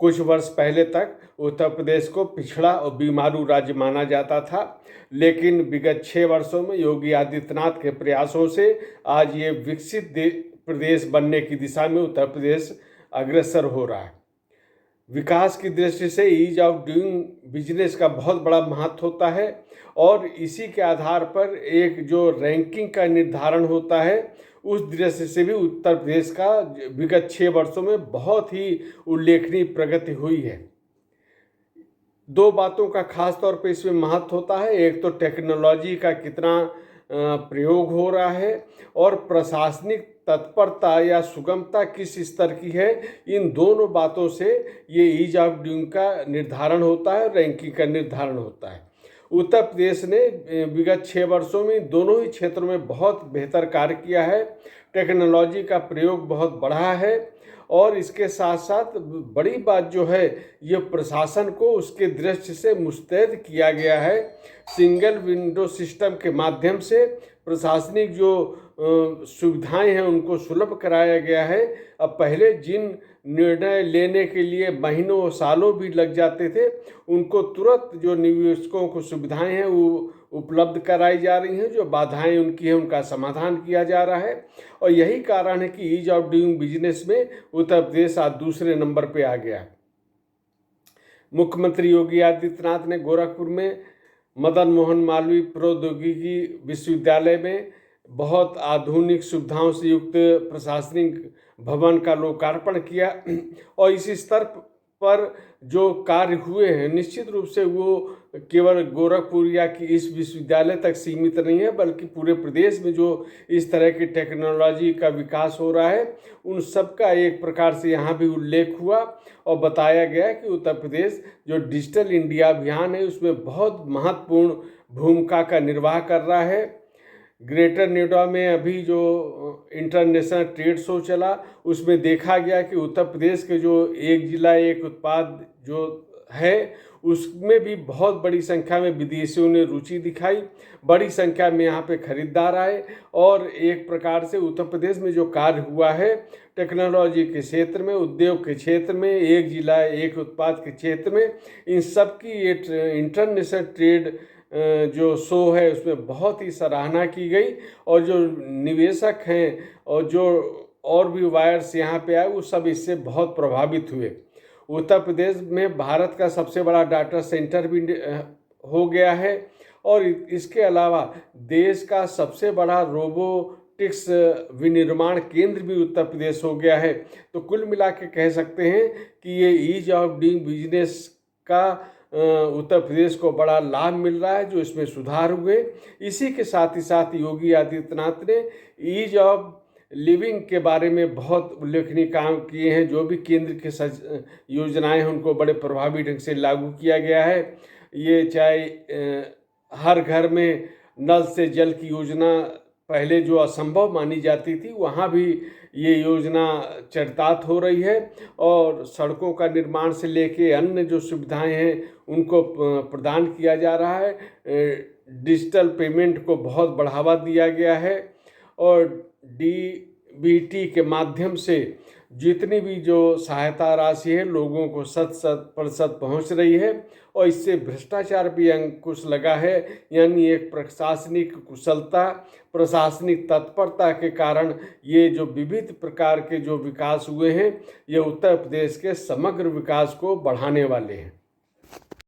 कुछ वर्ष पहले तक उत्तर प्रदेश को पिछड़ा और बीमारू राज्य माना जाता था, लेकिन विगत 6 वर्षों में योगी आदित्यनाथ के प्रयासों से आज ये विकसित प्रदेश बनने की दिशा में उत्तर प्रदेश अग्रसर हो रहा है। विकास की दृष्टि से ईज ऑफ डूइंग बिजनेस का बहुत बड़ा महत्व होता है और इसी के आधार पर एक जो रैंकिंग का निर्धारण होता है, उस दृष्टि से भी उत्तर प्रदेश का विगत 6 वर्षों में बहुत ही उल्लेखनीय प्रगति हुई है। 2 बातों का खास तौर पर इसमें महत्व होता है। एक तो टेक्नोलॉजी का कितना प्रयोग हो रहा है और प्रशासनिक तत्परता या सुगमता किस स्तर की है। इन दोनों बातों से ये ईज ऑफ डूइंग का निर्धारण होता है, रैंकिंग का निर्धारण होता है। उत्तर प्रदेश ने विगत 6 वर्षों में दोनों ही क्षेत्रों में बहुत बेहतर कार्य किया है। टेक्नोलॉजी का प्रयोग बहुत बढ़ा है और इसके साथ साथ बड़ी बात जो है, ये प्रशासन को उसके दृष्टि से मुस्तैद किया गया है। सिंगल विंडो सिस्टम के माध्यम से प्रशासनिक जो सुविधाएं हैं उनको सुलभ कराया गया है। अब पहले जिन निर्णय लेने के लिए महीनों सालों भी लग जाते थे, उनको तुरंत जो निवेशकों को सुविधाएं हैं वो उपलब्ध कराई जा रही हैं। जो बाधाएं उनकी हैं उनका समाधान किया जा रहा है और यही कारण है कि ईज ऑफ डूइंग बिजनेस में उत्तर प्रदेश आज दूसरे नंबर पे आ गया। मुख्यमंत्री योगी आदित्यनाथ ने गोरखपुर में मदन मोहन मालवीय प्रौद्योगिकी विश्वविद्यालय में बहुत आधुनिक सुविधाओं से युक्त प्रशासनिक भवन का लोकार्पण किया और इसी स्तर पर जो कार्य हुए हैं, निश्चित रूप से वो केवल गोरखपुर या कि इस विश्वविद्यालय तक सीमित नहीं है, बल्कि पूरे प्रदेश में जो इस तरह की टेक्नोलॉजी का विकास हो रहा है, उन सब का एक प्रकार से यहाँ भी उल्लेख हुआ और बताया गया कि उत्तर प्रदेश जो डिजिटल इंडिया अभियान है उसमें बहुत महत्वपूर्ण भूमिका का निर्वाह कर रहा है। ग्रेटर नोएडा में अभी जो इंटरनेशनल ट्रेड शो चला, उसमें देखा गया कि उत्तर प्रदेश के जो एक जिला एक उत्पाद जो है, उसमें भी बहुत बड़ी संख्या में विदेशियों ने रुचि दिखाई, बड़ी संख्या में यहाँ पे खरीदार आए और एक प्रकार से उत्तर प्रदेश में जो कार्य हुआ है टेक्नोलॉजी के क्षेत्र में, उद्योग के क्षेत्र में, एक जिला एक उत्पाद के क्षेत्र में, इन सब की ये इंटरनेशनल ट्रेड जो शो है उसमें बहुत ही सराहना की गई और जो निवेशक हैं और जो और भी वायर्स यहाँ पे आए वो सब इससे बहुत प्रभावित हुए। उत्तर प्रदेश में भारत का सबसे बड़ा डाटा सेंटर भी हो गया है और इसके अलावा देश का सबसे बड़ा रोबोटिक्स विनिर्माण केंद्र भी उत्तर प्रदेश हो गया है। तो कुल मिला के कह सकते हैं कि ये ईज ऑफ डूइंग बिजनेस का उत्तर प्रदेश को बड़ा लाभ मिल रहा है, जो इसमें सुधार हुए। इसी के साथ ही साथ योगी आदित्यनाथ ने ईज ऑफ लिविंग के बारे में बहुत उल्लेखनीय काम किए हैं। जो भी केंद्र के योजनाएं हैं उनको बड़े प्रभावी ढंग से लागू किया गया है। ये चाहे हर घर में नल से जल की योजना पहले जो असंभव मानी जाती थी, वहाँ भी ये योजना चरितार्थ हो रही है और सड़कों का निर्माण से लेके अन्य जो सुविधाएं हैं उनको प्रदान किया जा रहा है। डिजिटल पेमेंट को बहुत बढ़ावा दिया गया है और डीबीटी के माध्यम से जितनी भी जो सहायता राशि है लोगों को 100% पहुंच रही है और इससे भ्रष्टाचार भी अंकुश लगा है। यानी एक प्रशासनिक कुशलता, प्रशासनिक तत्परता के कारण ये जो विविध प्रकार के जो विकास हुए हैं, ये उत्तर प्रदेश के समग्र विकास को बढ़ाने वाले हैं।